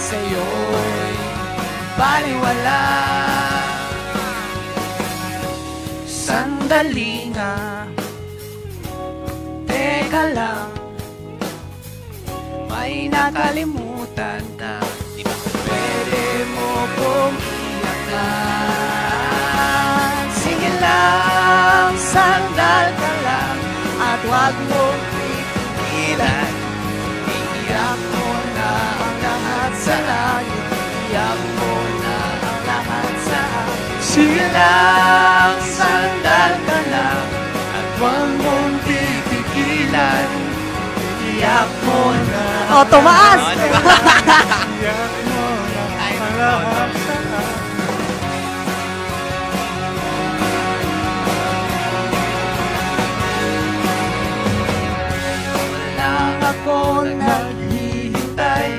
sa'yo'y baliwala. Sandali nga, teka lang, may nakalimutan ka. Pwede mo kong iyakan. Sige lang, sandal ka lang, at huwag mong pipigilan. Iiyak mo na ang lahat sa langit, iiyak mo na ang lahat sa akin. Sige lang, sandal ka lang, at huwag mong pipigilan. Iiyak mo na. Oh, tumaas! Iiyak mo na ang lahat sa akin. Ako naghihintay,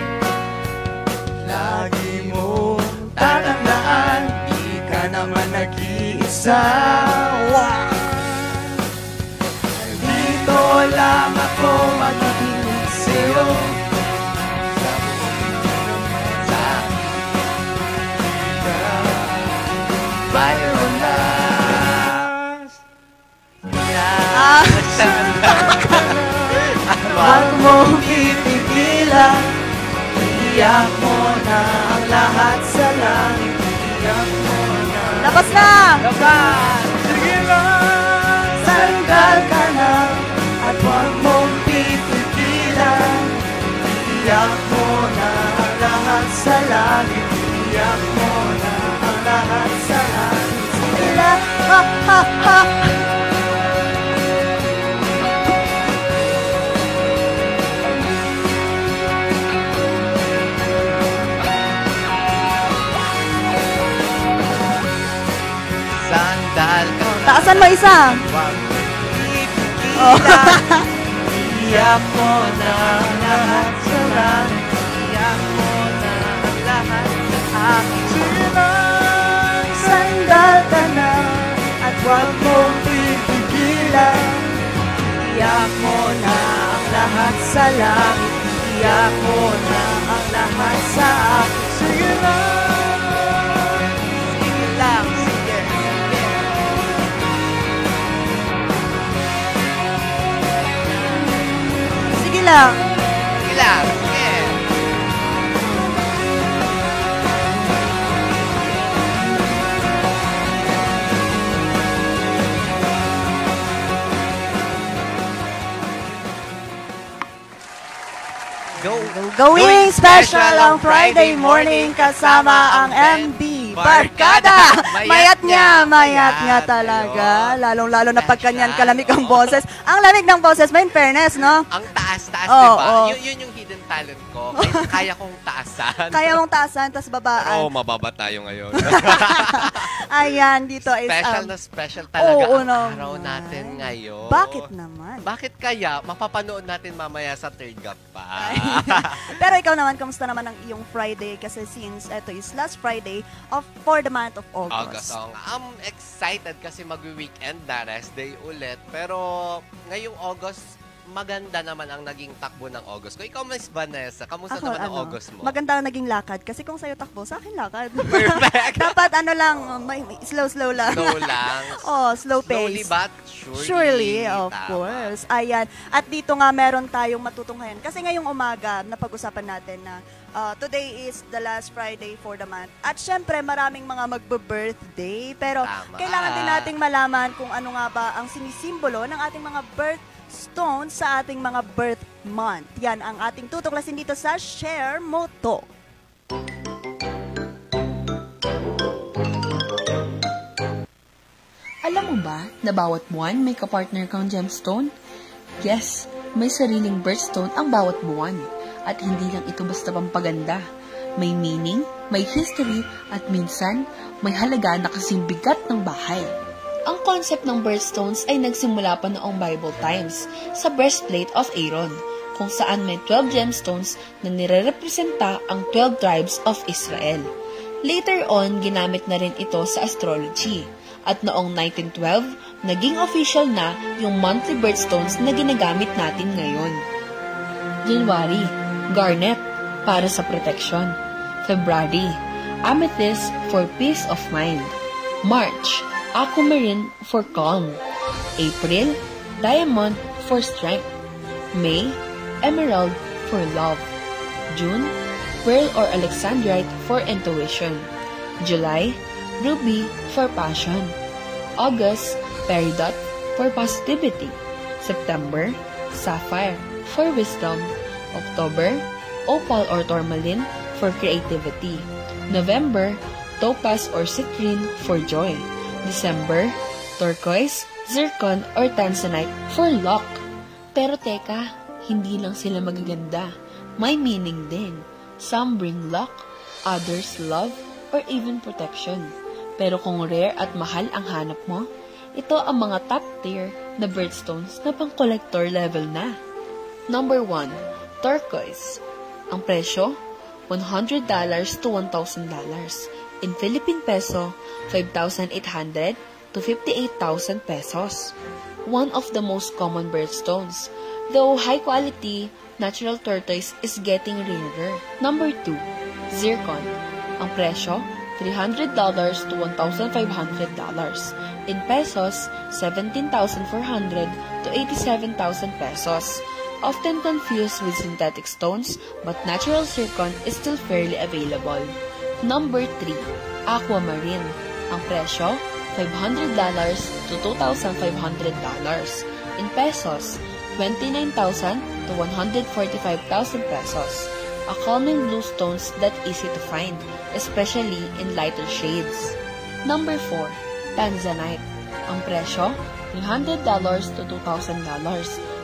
lagi mo tatandaan, di ka naman nag-iisa. Dito lang ako magiging sa'yo. Sa akin ka bayunas. Huwag mong pipigilan, iiyak mo na ang lahat sa langit, iiyak mo na. Lakas na! Lakas! Sige lang! Sandal ka lang, at huwag mong pipigilan, iiyak mo na ang lahat sa langit, iiyak mo na ang lahat sa langit. Sige lang! Ha ha ha! Taasan mo isa. Oh. Iyak mo na lahat sa langit, iyak mo na lahat sa akin. Sige lang, sandal ka na, at huwag mong pipigilan. Iyak mo na ang lahat sa langit, iyak mo na ang lahat sa akin. Sige lang, sige lang. Sige lang. Sige lang. Sige. Gawing special ang Friday morning kasama ang MB Barkada. Mayat niya talaga. Lalong-lalo na pagkanyan kalamig ang boses. Ang lamig ng boses mo, in fairness, no? Ang taas-taas, diba? Yun yung hidden talent ko. Kaya kong taasan. Kaya mong taasan, tas babaan. Oo, mababa tayo ngayon. Ayan, dito is... Special talaga ang no, araw natin ngayon. Bakit naman? Bakit kaya? Mapapanood natin mamaya sa third gap pa. Pero ikaw naman, kamusta naman ang iyong Friday? Kasi since ito is last Friday for the month of August. I'm excited kasi mag-weekend na, rest day ulit. Pero ngayong August, maganda naman ang naging takbo ng August ko. Ikaw, Miss Vanessa, kamusta naman ang August mo? Maganda ang naging lakad. Kasi kung sa'yo takbo, sa akin lakad. Perfect! Dapat may slow lang. Slow lang. Slow pace. Slowly but surely, of course. Ayan. At dito nga meron tayong matutunghayan. Kasi ngayong umaga, napag-usapan natin na today is the last Friday for the month. At syempre, maraming mga magbe-birthday. Pero kailangan din nating malaman kung ano nga ba ang sinisimbolo ng ating mga birthstones sa ating mga birth month. Yan ang ating tutuklasin dito sa Share Mo To. Alam mo ba na bawat buwan may kapartner kang gemstone? Yes, may sariling birthstone ang bawat buwan. At hindi lang ito basta pampaganda. May meaning, may history, at minsan, may halaga na kasing bigat ng bahay. Ang concept ng birthstones ay nagsimula pa noong Bible times sa breastplate of Aaron, kung saan may 12 gemstones na nire-representa ang 12 tribes of Israel. Later on, ginamit na rin ito sa astrology. At noong 1912, naging official na yung monthly birthstones na ginagamit natin ngayon. January, garnet, para sa protection. February, amethyst for peace of mind. March, aquamarine for calm. April, diamond for strength. May, emerald for love. June, pearl or alexandrite for intuition. July, ruby for passion. August, peridot for positivity. September, sapphire for wisdom. October, opal or tourmaline for creativity. November, topaz or citrine for joy. December, turquoise, zircon or tanzanite for luck. Pero teka, hindi lang sila magaganda. May meaning din. Some bring luck, others love, or even protection. Pero kung rare at mahal ang hanap mo, ito ang mga top tier na birthstones na pang collector level na. Number 1, turquoise. Ang presyo, $100 to $1,000. In Philippine peso, 5,800 to 58,000 pesos. One of the most common birthstones, though high quality, natural tortoise is getting rarer. Number 2, zircon. Ang presyo, $300 to $1,500. In pesos, 17,400 to 87,000 pesos. Often confused with synthetic stones, but natural zircon is still fairly available. Number 3, aquamarine. Ang presyo, $500 to $2,500. In pesos, 29,000 to 145,000 pesos. A calming blue stones that easy to find, especially in lighter shades. Number 4, tanzanite. Ang presyo, $300 to $2,000.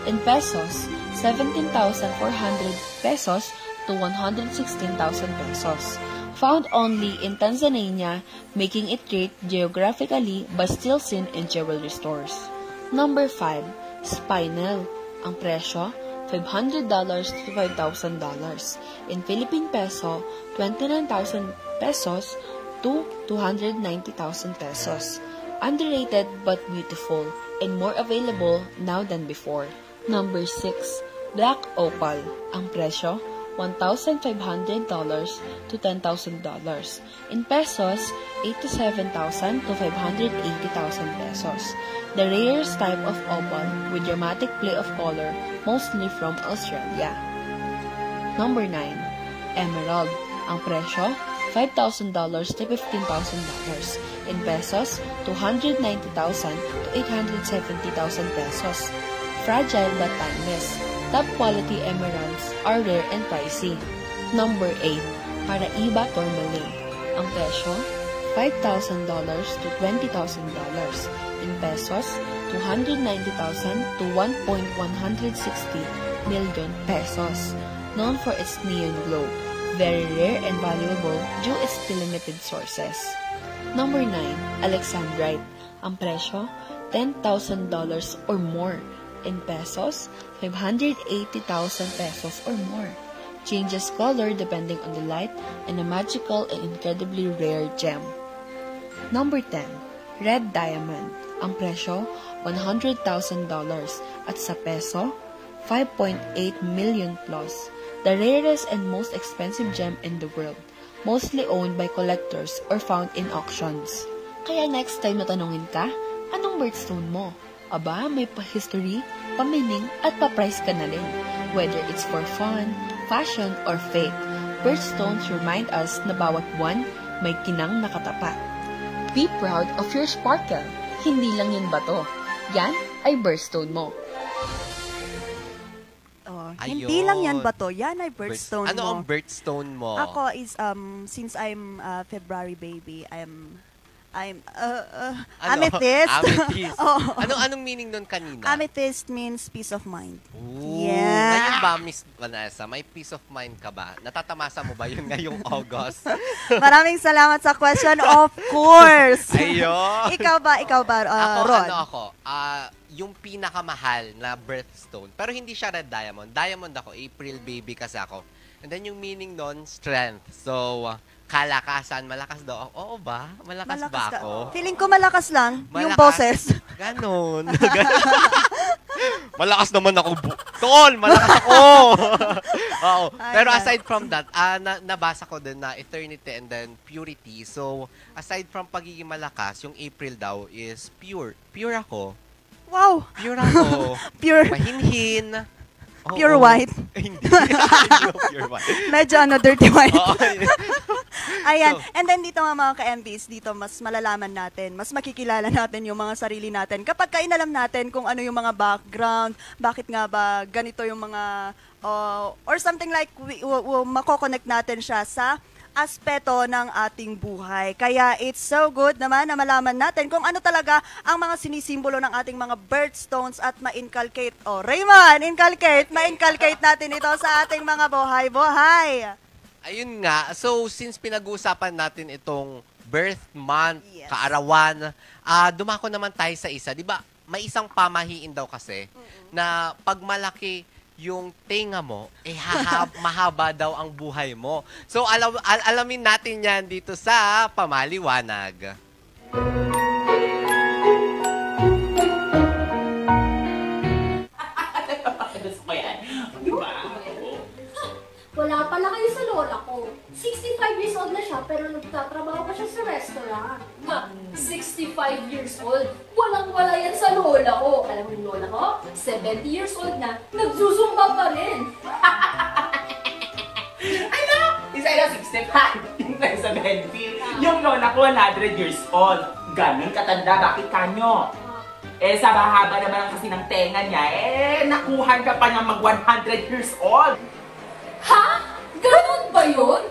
In pesos, 17,400 pesos to 116,000 pesos. Found only in Tanzania, making it rare geographically but still seen in jewelry stores. Number 5, spinel. Ang presyo, $500 to $5,000. In Philippine peso, 29,000 pesos to 290,000 pesos. Underrated but beautiful and more available now than before. Number 6, black opal. Ang presyo, $1,500 to $10,000. In pesos, 87,000 to 580,000 pesos. The rarest type of opal with dramatic play of color, mostly from Australia. Number 9, emerald. Ang presyo, $5,000 to $15,000. In pesos, 290,000 to 870,000 pesos. Fragile but timeless. Top quality emeralds are rare and pricey. Number 8, Paraiba tourmaline. Ang presyo, $5,000 to $20,000. In pesos, 290,000 to 1.160 million pesos. Known for its neon glow, very rare and valuable due its to limited sources. Number 9, alexandrite. Ang presyo, $10,000 or more. In pesos, 580,000 pesos or more. Changes color depending on the light and a magical and incredibly rare gem. Number 10, red diamond. Ang presyo, $100,000 at sa peso, 5.8 million plus. The rarest and most expensive gem in the world, mostly owned by collectors or found in auctions. Kaya next time na tanungin ka, anong birthstone mo? Aba, may pa-history, pa-meaning, at pa-price ka na rin. Whether it's for fun, fashion, or faith, birthstones remind us na bawat buwan may kinang nakatapat. Be proud of your sparkle. Hindi lang yan bato. Yan ay birthstone mo. Oh, Ayun. hindi lang yan ba to? Yan ay birthstone Ano mo. ang birthstone mo? Ako is, since I'm February baby, I'm amethyst. Amethyst. Oh. Anong meaning nun kanina? Amethyst means peace of mind. Ooh, Yeah. Ngayon ba, Miss Vanessa, may peace of mind ka ba? Natatamasa mo ba yun ngayong August? Maraming salamat sa question. Of course. Ayun. Ikaw ba, Ron? Yung pinakamahal na birthstone, pero hindi siya red diamond. Diamond ako, April baby kasi ako. And then yung meaning nun, strength. So, kalakasan, malakas daw ako. Oo ba? Malakas ba ako? Feeling ko malakas lang yung Malakas? boses. Ganon. Malakas naman ako. Tol, malakas ako. Oo. Pero aside from that, nabasa ko din na eternity and then purity. So, aside from pagiging malakas, yung April daw is pure. Pure ako. Wow! Pure ako. Pure. Mahinhin. Pure white. Hindi. Hindi pure white. Medyo dirty white. Oo. Ayan. So, And then dito nga mga ka-MBs, dito mas malalaman natin, mas makikilala natin yung mga sarili natin. Kapag inalam natin kung ano yung mga background, bakit nga ba ganito yung mga, or something like, mako-connect natin siya sa aspeto ng ating buhay. Kaya it's so good naman na malaman natin kung ano talaga ang mga sinisimbolo ng ating mga birthstones at ma-inculcate. Raymond, ma-inculcate natin ito sa ating mga buhay-buhay. Ayun nga. So, since pinag-uusapan natin itong birth month, Yes. kaarawan, dumako naman tayo sa isa. Di ba, may isang pamahiin daw kasi na pag malaki yung tenga mo, mahaba daw ang buhay mo. So, alamin natin yan dito sa Pamaliwanag. Wala pala kayo sa lola ko. 65 years old na siya, pero nagtatrabaho pa siya sa restaurant. 65 years old? Walang-wala yan sa lola ko. Alam mo yung lola ko? 70 years old na, nagzuzumba pa rin. Ano? Isa na 65, yung 70. Yung lola ko 100 years old. Ganun katanda, bakit kanyo? Sa bahaba naman kasi ng tenga niya, nakuhan ka pa niya mag 100 years old. Ha? Ganun ba yun?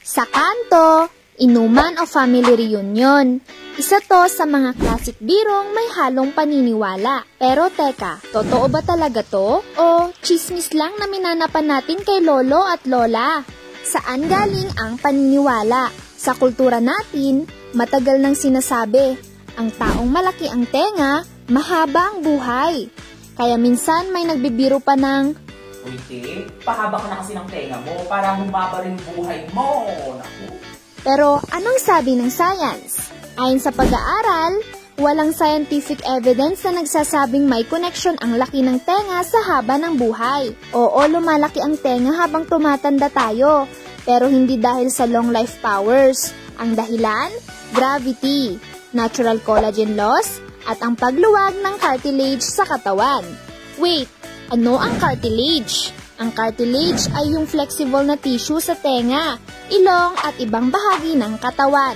Sa kanto, inuman o family reunion. Isa to sa mga classic birong may halong paniniwala. Pero teka, totoo ba talaga to? O chismis lang na minanapan natin kay lolo at lola? Saan galing ang paniniwala? Sa kultura natin, matagal nang sinasabi, ang taong malaki ang tenga, mahaba ang buhay. Kaya minsan may nagbibiro pa ng, Uy, pahaba ka na kasi ng tenga mo para humaba rin buhay mo. Naku. pero anong sabi ng science? Ayon sa pag-aaral, walang scientific evidence na nagsasabing may connection ang laki ng tenga sa haba ng buhay. Oo, lumalaki ang tenga habang tumatanda tayo, pero hindi dahil sa long life powers. Ang dahilan? Gravity, natural collagen loss, at ang pagluwag ng cartilage sa katawan. Wait, ano ang cartilage? Ang cartilage ay yung flexible na tissue sa tenga, ilong at ibang bahagi ng katawan.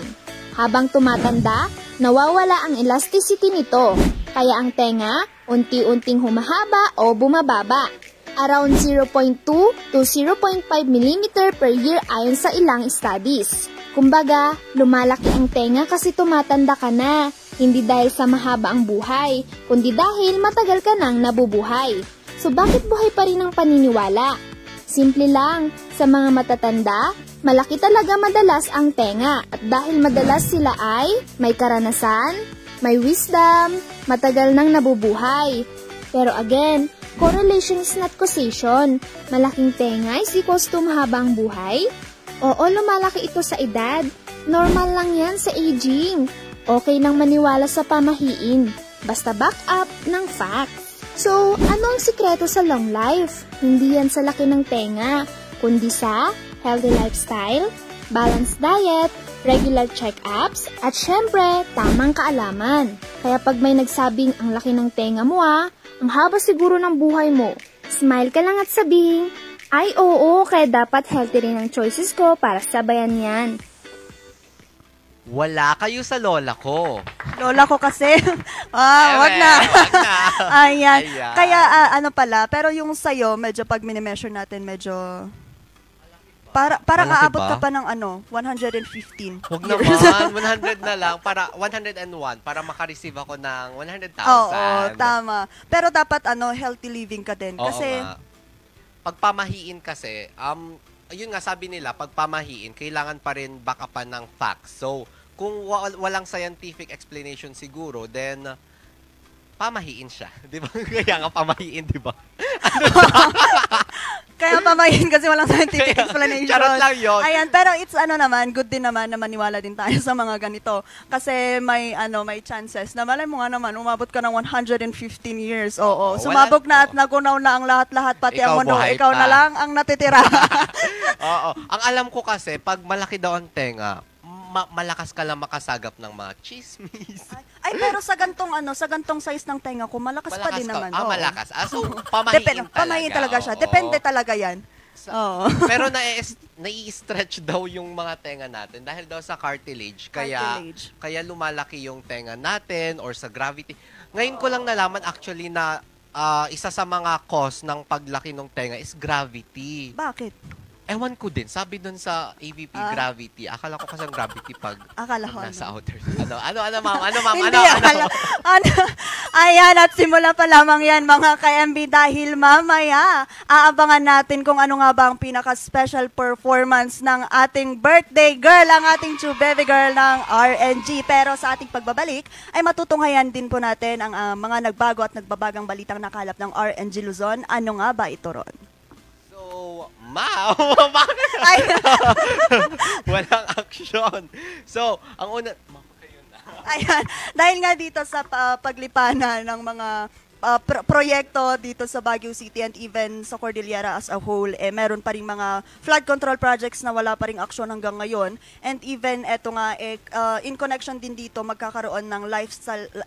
Habang tumatanda, nawawala ang elasticity nito, kaya ang tenga unti-unting humahaba o bumababa. Around 0.2 to 0.5 mm per year ayon sa ilang studies. Kumbaga, lumalaki ang tenga kasi tumatanda ka na, hindi dahil sa mahaba ang buhay, kundi dahil matagal ka nang nabubuhay. So bakit buhay pa rin ang paniniwala? Simple lang, sa mga matatanda, malaki talaga madalas ang tenga at dahil madalas sila ay may karanasan, may wisdom, matagal nang nabubuhay. Pero again, correlation is not causation. Malaking tenga is equals to mahabang buhay? Oo, lumalaki ito sa edad. Normal lang yan sa aging. Okay nang maniwala sa pamahiin. Basta back up ng facts. So, ano ang sikreto sa long life? Hindi yan sa laki ng tenga, kundi sa healthy lifestyle, balanced diet, regular check-ups, at syempre, tamang kaalaman. Kaya pag may nagsabing ang laki ng tenga mo ang haba siguro ng buhay mo, smile ka lang at sabihin, ay oo, kaya dapat healthy rin ang choices ko para sabayan yan. Wala kayo sa lola ko. Lola ko kasi. Wag na. Wag na. Ayan. Ayan. Kaya ano pala, pero yung sa'yo, medyo pag minimeasure natin, medyo parang Malaki aabot ba? ka pa ng 115. Huwag naman, 100 na lang, para 101, para makareceive ako ng 100,000. Oo, tama. Pero dapat healthy living ka din. Oo Kasi, nga. Pagpamahiin kasi, yun nga sabi nila, pagpamahiin, kailangan pa rin backupan ng facts. So, kung walang scientific explanation siguro, then pamahiin siya. Di ba? Kaya nga pamahiin, di ba? Kaya pamayin kasi walang scientific explanation. Charot lang yun. Ayan, pero it's naman, good din naman na maniwala din tayo sa mga ganito. Kasi may chances na malay mo nga naman, umabot ka ng 115 years. Oo, sumabog na at nagunaw na ang lahat-lahat, pati ang mundo. Ikaw na lang ang natitira. Oo. Ang alam ko kasi, pag malaki daw ang tenga, malakas ka lang makasagap ng mga chismis. Ay, pero sa gantong size ng tenga ko, malakas pa din naman. Malakas. So, pamahiin talaga. Pamahiin talaga siya. Depende talaga yan. Pero nai-stretch daw yung mga tenga natin dahil daw sa cartilage. Kaya lumalaki yung tenga natin or sa gravity. Ngayon ko lang nalaman actually na isa sa mga cause ng paglaki ng tenga is gravity. Bakit? Ewan ko din. Sabi dun sa AVP, gravity. Akala ko kasi ang gravity pag nasa outer. Ano, ma'am? Hindi, ayan, at simula pa lamang yan, mga ka-MB, dahil mamaya, aabangan natin kung ano nga ba ang pinaka-special performance ng ating birthday girl, ang ating true baby girl ng RNG. Pero sa ating pagbabalik, ay matutunghayan din po natin ang mga nagbago at nagbabagang balitang nakalap ng RNG Luzon. Ano nga ba ito, Ron? Walang action. So, ang una... Ayan, dahil nga dito sa paglipanan ng mga proyekto dito sa Baguio City and even sa Cordillera as a whole, meron pa ring mga flood control projects na wala pa ring aksyon hanggang ngayon. And even eto nga, in connection din dito, magkakaroon ng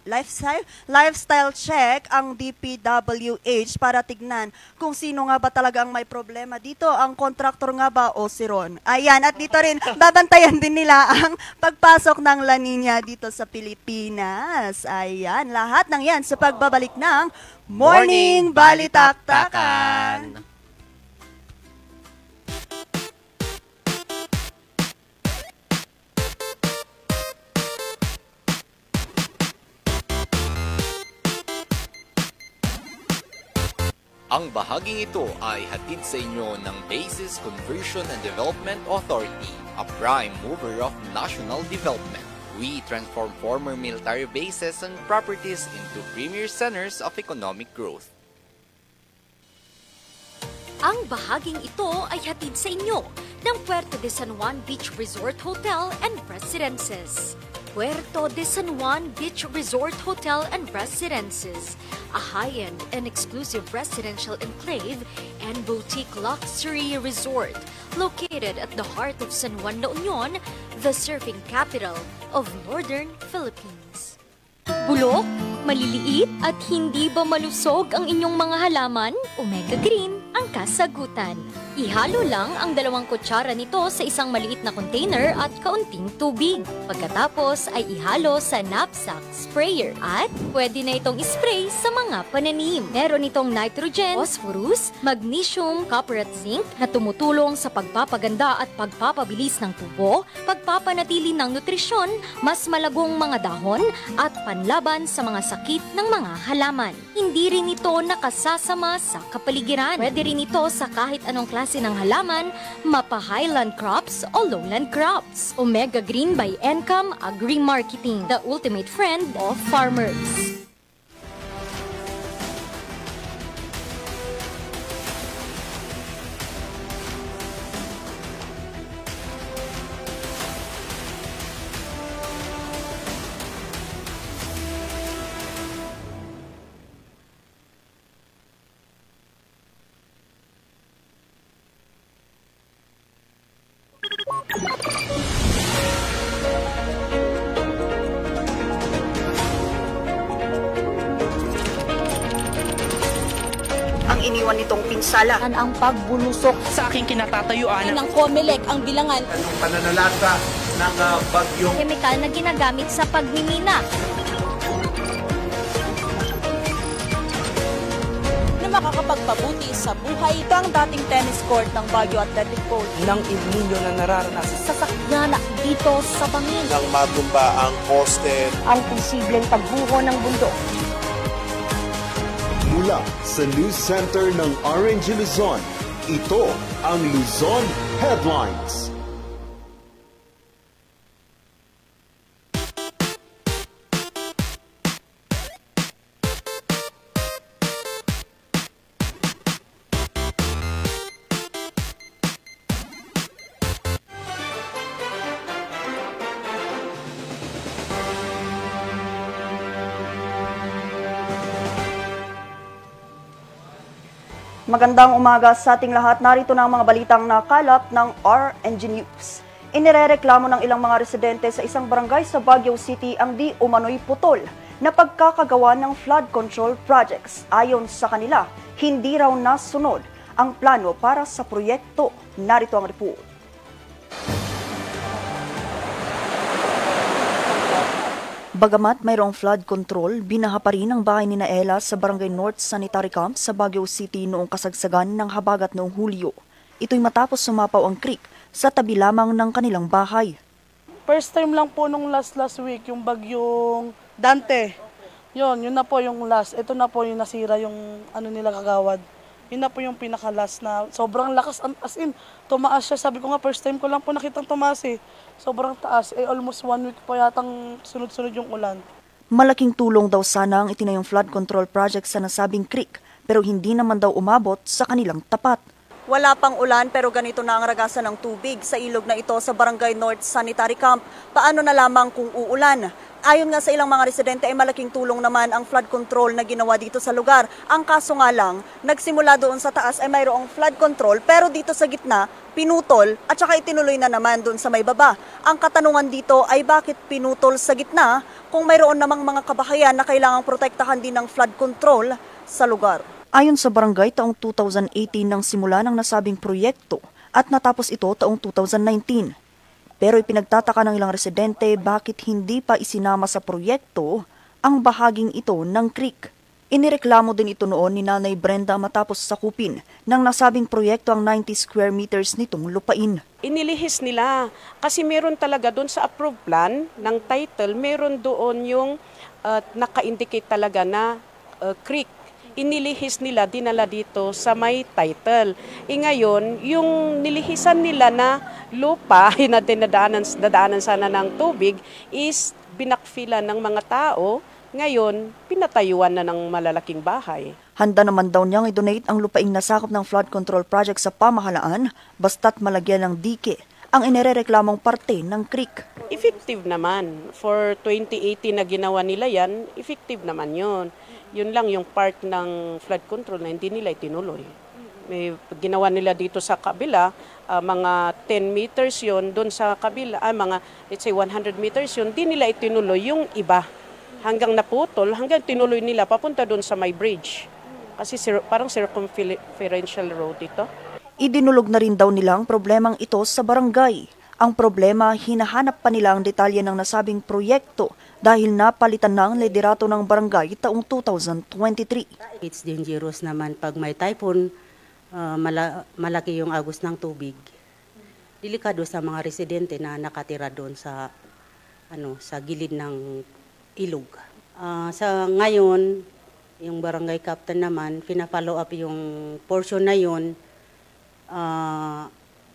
lifestyle check ang DPWH para tignan kung sino nga ba talaga ang may problema dito, ang contractor nga ba o si Ron. Ayan, at dito rin, babantayan din nila ang pagpasok ng La Nina dito sa Pilipinas. Ayan, lahat ng yan sa pagbabalik ng Morning Balitaktakan. Ang bahaging ito ay hatid sa inyo ng Bases Conversion and Development Authority, a prime mover of national development. We transform former military bases and properties into premier centers of economic growth. Ang bahaging ito ay hatid sa inyo ng Puerto de San Juan Beach Resort Hotel and Residences. Puerto de San Juan Beach Resort Hotel and Residences, a high-end and exclusive residential enclave and boutique luxury resort located at the heart of San Juan, La Union, the surfing capital of Northern Philippines. Bulok, maliliit at hindi ba malusog ang inyong mga halaman? Omega Green ang kasagutan. Ihalo lang ang 2 kutsara nito sa isang maliit na container at kaunting tubig. Pagkatapos ay ihalo sa knapsack sprayer at pwede na itong spray sa mga pananim. Meron itong nitrogen, phosphorus, magnesium, copper at zinc na tumutulong sa pagpapaganda at pagpapabilis ng tubo, pagpapanatili ng nutrisyon, mas malagong mga dahon at panlaban sa mga sakit ng mga halaman. Hindi rin ito nakasasama sa kapaligiran. Pwede rin ito sa kahit anong klase ng halaman, mapa-highland crops o lowland crops. Omega Green by Encom Agri-Marketing, the ultimate friend of farmers. Ang iniwan nitong pinsala. Ang pagbulusok Sa aking kinatatayuan, ng COMELEC ang bilangan Ang pananalasa ng bagyong Kemikal na ginagamit sa pagmimina. na makakapagpabuti sa buhay Ito ang dating tennis court ng Baguio Athletic Coach. ng El Nino na nararanasan sa sakyan dito sa bangin. nang matumba ang poste. Ang posibleng pagbuho ng bundok. Mula sa News Center ng RNG Luzon, ito ang Luzon Headlines. Magandang umaga sa ating lahat. Narito na ang mga balitang nakalap ng RNG News. Inirereklamo ng ilang mga residente sa isang barangay sa Baguio City ang di umano'y putol na pagkakagawa ng flood control projects. Ayon sa kanila, hindi raw nasunod ang plano para sa proyekto. Narito ang report. Bagamat mayroong flood control, binaha pa rin ang bahay ni Naela sa Barangay North Sanitary Camp sa Baguio City noong kasagsagan ng habagat noong Hulyo. Ito'y matapos sumapaw ang creek sa tabi lamang ng kanilang bahay. First time lang po nung last week, yung bagyong Dante. Yun na po yung last. Ito na po yung nasira yung nila kagawad. Yun na po yung pinaka-last na sobrang lakas. As in, tumaas siya. Sabi ko nga, first time ko lang po nakitang tumaas eh. Sobrang taas. Almost 1 week po yatang sunod-sunod yung ulan. Malaking tulong daw sana ang itinayong flood control project sa nasabing creek, pero hindi naman daw umabot sa kanilang tapat. Wala pang ulan pero ganito na ang ragasan ng tubig sa ilog na ito sa Barangay North Sanitary Camp. Paano na lamang kung uulan? Ayon nga sa ilang mga residente ay malaking tulong naman ang flood control na ginawa dito sa lugar. Ang kaso nga lang, nagsimula doon sa taas ay mayroong flood control pero dito sa gitna, pinutol at saka itinuloy na naman doon sa may baba. Ang katanungan dito ay bakit pinutol sa gitna kung mayroon namang mga kabahayan na kailangang protektahan din ng flood control sa lugar. Ayon sa barangay, taong 2018 nang simula ng nasabing proyekto at natapos ito taong 2019. Pero ipinagtataka ng ilang residente bakit hindi pa isinama sa proyekto ang bahaging ito ng creek. Inireklamo din ito noon ni Nanay Brenda matapos sakupin ng nasabing proyekto ang 90 square meters nitong lupain. Inilihis nila kasi meron talaga doon sa approved plan ng title, meron doon yung naka-indicate talaga na creek. Inilihis nila, dinala dito sa may title. Ngayon, yung nilihisan nila na lupa na dadaanan sana ng tubig is binakfilan ng mga tao. Ngayon, pinatayuan na ng malalaking bahay. Handa naman daw niyang i-donate ang lupaing nasakop ng flood control project sa pamahalaan basta't malagyan ng dike ang inirereklamong parte ng creek. Effective naman. For 2018 na ginawa nila yan, effective naman yun. Yun lang yung part ng flood control na hindi nila itinuloy. May ginawa nila dito sa kabila, mga 10 meters yun, doon sa kabila, mga let's say 100 meters yun, di nila itinuloy yung iba. Hanggang naputol, hanggang tinuloy nila papunta doon sa may bridge. Kasi parang circumferential road ito. Idinulog na rin daw nila ang problemang ito sa barangay. Ang problema, hinahanap pa nila ang detalye ng nasabing proyekto dahil napalitan na ang liderato ng barangay taong 2023. It's dangerous naman pag may typhoon, malaki yung agos ng tubig. Delikado sa mga residente na nakatira doon sa gilid ng ilog. Sa ngayon, yung barangay captain naman, pina-follow up yung portion na yun.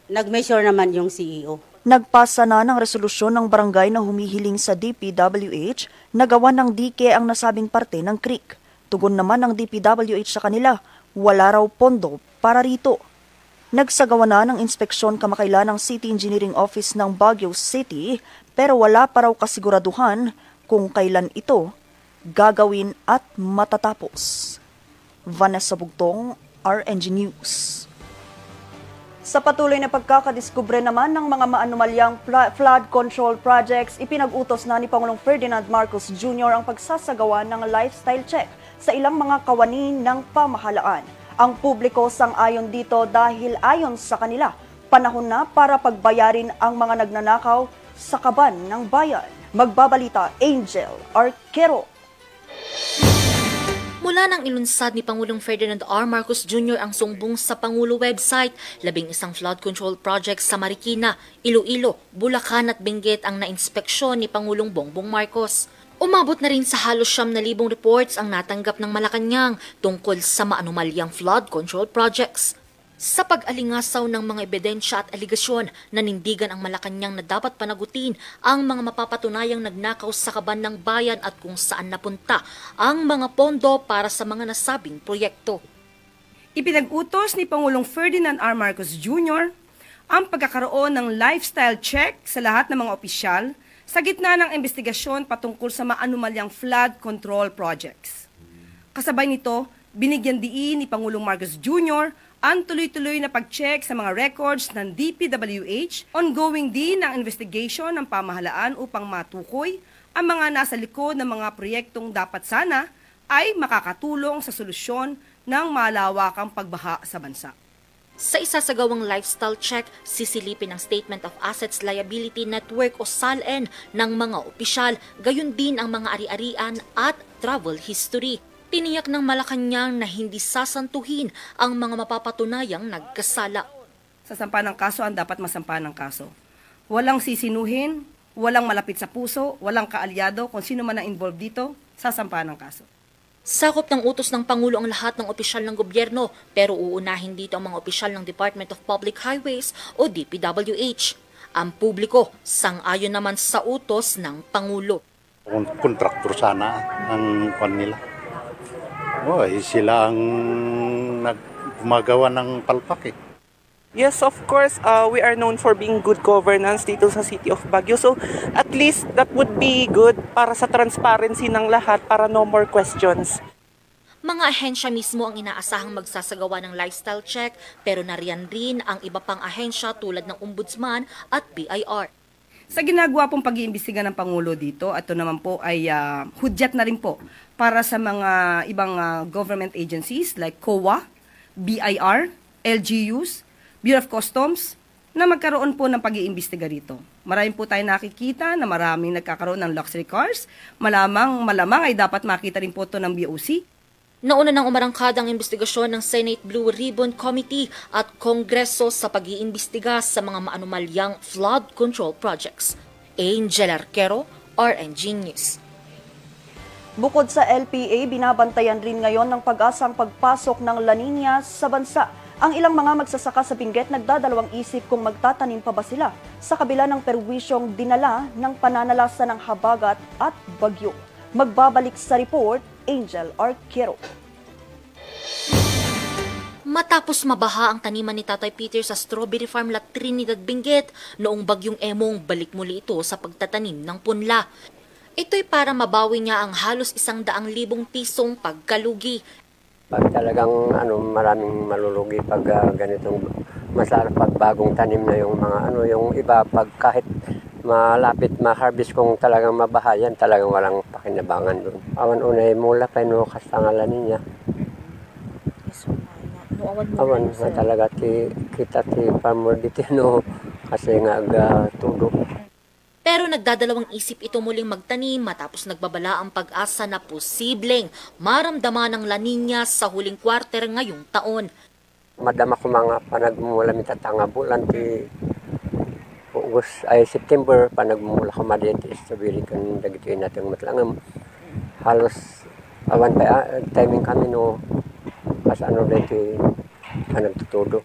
Nag-measure naman yung CEO. Nagpasa na ng resolusyon ng barangay na humihiling sa DPWH na gawa ng dike ang nasabing parte ng creek. Tugon naman ng DPWH sa kanila, wala raw pondo para rito. Nagsagawa na ng inspeksyon kamakailan ng City Engineering Office ng Baguio City pero wala pa raw kasiguraduhan kung kailan ito gagawin at matatapos. Vanessa Bugtong, RNG News. Sa patuloy na pagkakadiskubre naman ng mga maanumalyang flood control projects, ipinag-utos na ni Pangulong Ferdinand Marcos Jr. ang pagsasagawa ng lifestyle check sa ilang mga kawani ng pamahalaan. Ang publiko sang-ayon dito dahil ayon sa kanila, panahon na para pagbayarin ang mga nagnanakaw sa kaban ng bayan. Magbabalita, Angel Arquero. Mula nang ilunsad ni Pangulong Ferdinand R. Marcos Jr. ang sumbong sa Pangulo website, 11 flood control projects sa Marikina, Iloilo, Bulacan at Benguet ang nainspeksyon ni Pangulong Bongbong Marcos. Umabot na rin sa halos 9,000 reports ang natanggap ng Malacanang tungkol sa maanumalyang flood control projects. Sa pag-alingasaw ng mga ebidensya at aligasyon, nanindigan ang Malacanang na dapat panagutin ang mga mapapatunayang nagnakaw sa kaban ng bayan at kung saan napunta ang mga pondo para sa mga nasabing proyekto. Ipinag-utos ni Pangulong Ferdinand R. Marcos Jr. ang pagkakaroon ng lifestyle check sa lahat ng mga opisyal sa gitna ng investigasyon patungkol sa maanumalyang flood control projects. Kasabay nito, Binigyan diin ni Pangulong Marcos Jr. ang tuloy-tuloy na pag-check sa mga records ng DPWH, ongoing din ang investigation ng pamahalaan upang matukoy ang mga nasa likod ng mga proyektong dapat sana ay makakatulong sa solusyon ng malawakang pagbaha sa bansa. Sa isasagawang lifestyle check, sisilipin ang Statement of Assets Liability Network o SALN ng mga opisyal, gayon din ang mga ari-arian at travel history. Tiniyak ng Malacanang na hindi sasantuhin ang mga mapapatunayang nagkasala. Sasampa ng kaso ang dapat masampa ng kaso. Walang sisinuhin, walang malapit sa puso, walang kaalyado, kung sino man ang involved dito, sasampa ng kaso. Sakop ng utos ng Pangulo ang lahat ng opisyal ng gobyerno, pero uunahin dito ang mga opisyal ng Department of Public Highways o DPWH. Ang publiko, sang-ayon naman sa utos ng Pangulo. Kontraktor sana ang nila. Sila ang gumagawa ng palpak. Yes, of course, we are known for being good governance dito sa City of Baguio. So, at least that would be good para sa transparency ng lahat, para no more questions. Mga ahensya mismo ang inaasahang magsasagawa ng lifestyle check, pero nariyan rin ang iba pang ahensya tulad ng Ombudsman at BIR. Sa ginagawa pong pag-iimbestiga ng Pangulo dito, ito naman po ay hudyat na rin po para sa mga ibang government agencies like COA, BIR, LGUs, Bureau of Customs, na magkaroon po ng pag-iimbestiga rito. Maraming po tayo nakikita na maraming nagkakaroon ng luxury cars. Malamang ay dapat makita rin po ito ng BOC. Nauna nang umarangkada ang investigasyon ng Senate Blue Ribbon Committee at Kongreso sa pag-iimbestiga sa mga maanumalyang flood control projects. Angel Arquero, RNG News. Bukod sa LPA, binabantayan rin ngayon ng pag-asang pagpasok ng La Nina sa bansa. Ang ilang mga magsasaka sa Benguet nagdadalawang isip kung magtatanim pa ba sila sa kabila ng perwisyong dinala ng pananalasa ng habagat at bagyo. Magbabalik sa report, Angel Arquero. Matapos mabaha ang taniman ni Tatay Peter sa strawberry farm La Trinidad, Benguet, noong bagyong Emong, balik muli ito sa pagtatanim ng punla. Ito'y para mabawi niya ang halos 100,000 pisong pagkalugi. Pag talagang maraming malulugi pag ganitong masarap pag bagong tanim na yung mga yung iba pag kahit malapit ma-harvest kung talagang mabahayan, talagang walang pakinabangan doon. Awan unay mula pa no kastangalan niya. Awan na talaga kita ti farmer dito no kasi nga tudo. Pero nagdadalawang isip ito muling magtanim matapos nagbabala ang pag-asa na posibleng maramdaman ng La Nina sa huling quarter ngayong taon. Madama ko mga panagmumula mitatanga bulan ti August ay September panagmumula ko madiyente strawberry kan dagito natin matlangam. Halos awan pa timing kami no kas dito panagtutudo.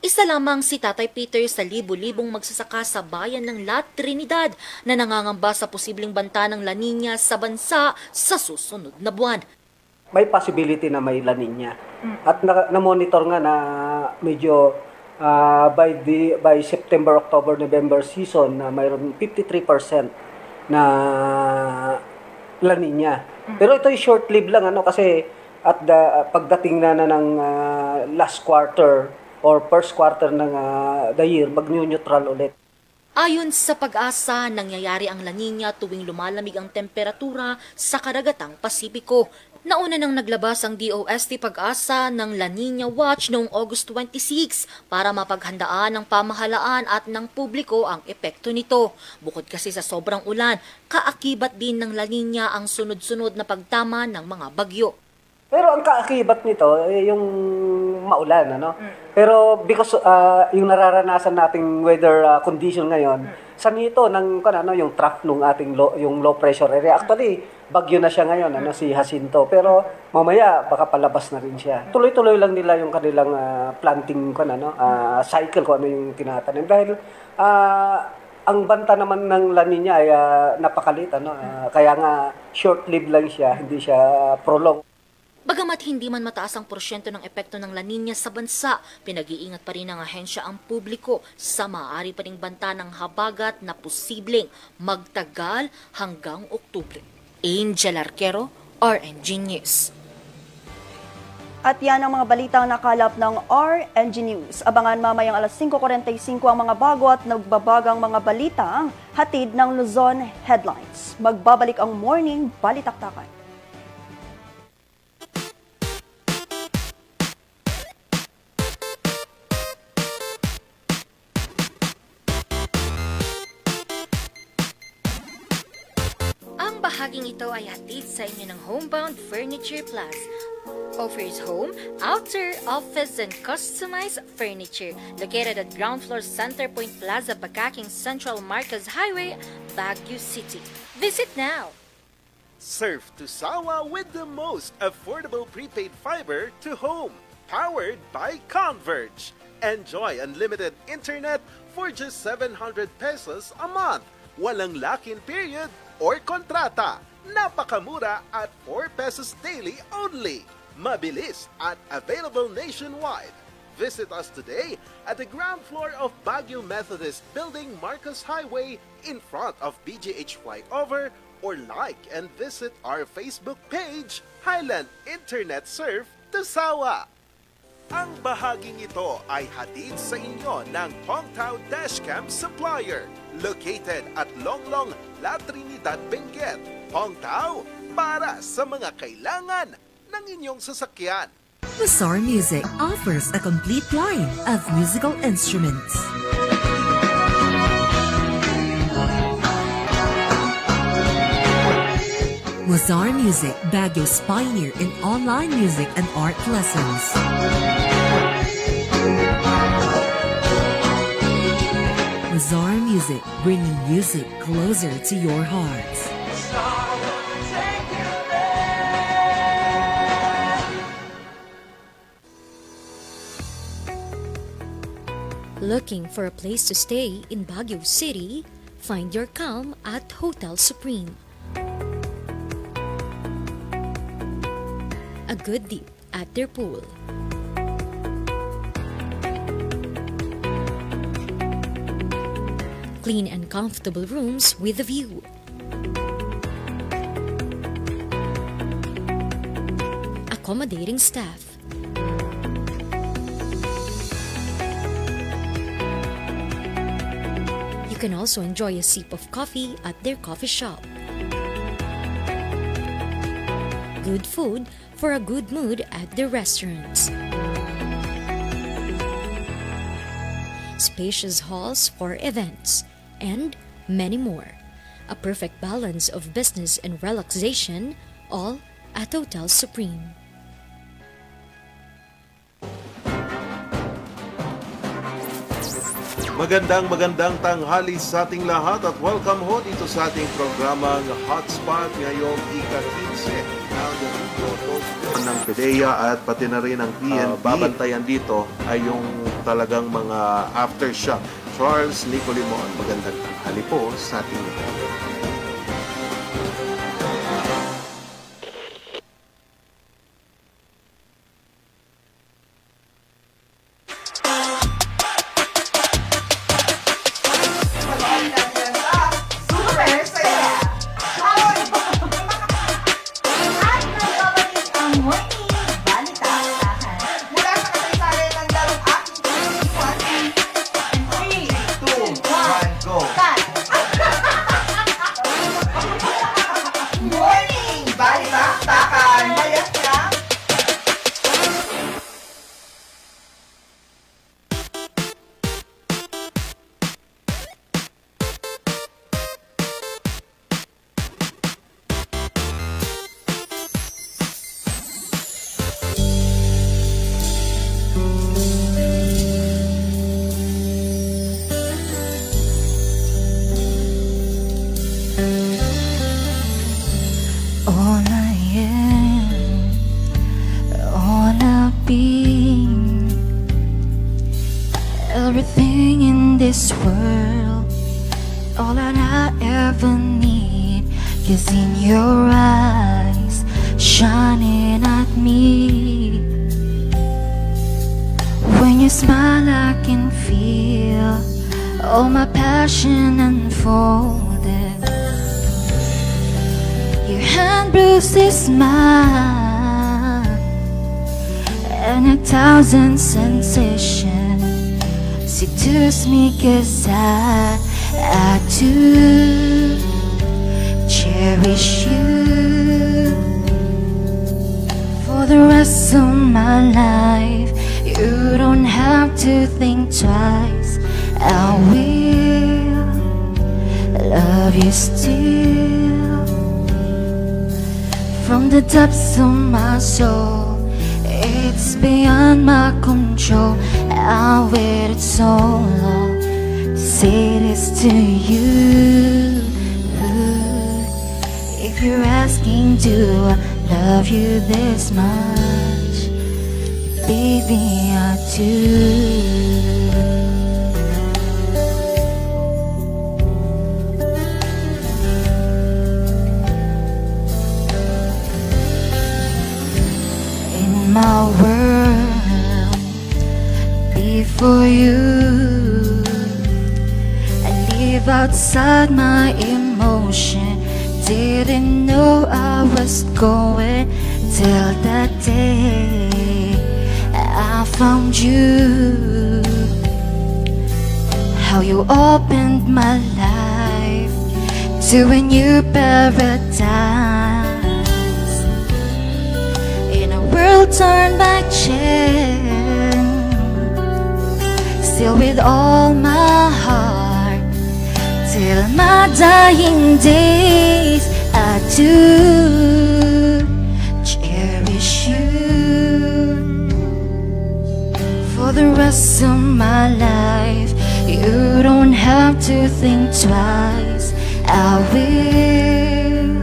Isa lamang si Tatay Peter sa libo-libong magsasaka sa bayan ng La Trinidad na nangangamba sa posibleng banta ng La Nina sa bansa sa susunod na buwan. May possibility na may La Nina. At na-monitor nga na medyo by September, October, November season na mayroon 53% na La Nina. Pero ito ay short-lived lang kasi at pagdating na ng last quarter or first quarter ng the year, mag-neutral ulit. Ayon sa Pag-asa, nangyayari ang La Nina tuwing lumalamig ang temperatura sa karagatang Pasipiko. Nauna nang naglabas ang DOST Pag-asa ng La Nina Watch noong August 26 para mapaghandaan ng pamahalaan at ng publiko ang epekto nito. Bukod kasi sa sobrang ulan, kaakibat din ng La Nina ang sunod-sunod na pagtama ng mga bagyo. Pero ang kaakibat nito, yung maulan, Pero because yung nararanasan nating weather condition ngayon, sa nito ng yung trough ng ating yung low pressure area. Actually, bagyo na siya ngayon, si Jacinto. Pero mamaya baka palabas na rin siya. Tuloy-tuloy lang nila yung kanilang planting cycle kung ano yung tinatanim dahil ang banta naman ng La Nina ay napakalit, kaya nga short-lived lang siya, hindi siya prolonged. Bagamat hindi man mataas ang porsyento ng epekto ng La Nina sa bansa, pinag-iingat pa rin ng ahensya ang publiko sa maaari pa ring banta ng habagat na posibleng magtagal hanggang Oktubre. Angel Arquero, RNG News. At yan ang mga balitang nakalap ng RNG News. Abangan mamayang alas 5:45 ang mga bago at nagbabagang mga balitang hatid ng Luzon Headlines. Magbabalik ang Morning Balitaktakan. Ang bahaging ito ay hatid sa inyo ng Homebound Furniture Plus. Offers home, outer, office, and customized furniture. Located at ground floor Centerpoint Plaza, Bakaking Central Marcos Highway, Baguio City. Visit now! Surf to Sawa with the most affordable prepaid fiber to home. Powered by Converge. Enjoy unlimited internet for just 700 pesos a month. Walang lock-in period or kontrata. Napakamura at 4 pesos daily only. Mabilis at available nationwide. Visit us today at the ground floor of Baguio Methodist Building, Marcos Highway, in front of BGH Flyover, or like and visit our Facebook page, Highland Internet Surf to Sawa. Ang bahaging ito ay hatid sa inyo ng Pongtao Dashcam Supplier, located at Longlong, La Trinidad, Benguet. Pongtao, para sa mga kailangan ng inyong sasakyan. Mazar Music offers a complete line of musical instruments. Mazar Music, Baguio's pioneer in online music and art lessons. Mazar Music, bringing music closer to your hearts. Looking for a place to stay in Baguio City? Find your calm at Hotel Supreme. A good dip at their pool. Clean and comfortable rooms with a view. Accommodating staff. You can also enjoy a sip of coffee at their coffee shop. Good food for a good mood at their restaurants. Spacious halls for events, and many more. A perfect balance of business and relaxation, all at Hotel Supreme. Magandang tanghali sa ating lahat at welcome ho dito sa ating programang Hotspot ngayong ika-15 ng PDEA at pati na rin ang PNP. Babantayan dito ay yung talagang mga aftershock. Charles Nicolimon, magandang tanghali po sa ating lahat. and 1,000 sensations seduce me, 'cause I do cherish you for the rest of my life. You don't have to think twice. I will love you still from the depths of my soul. It's beyond my control. I waited so long to say this to you. If you're asking, do I love you this much? Baby, I do. My world before you, I live outside my emotion. Didn't know I was going till that day I found you. How you opened my life to a new paradise. World turned by chance, still with all my heart, till my dying days, I do cherish you for the rest of my life. You don't have to think twice. I will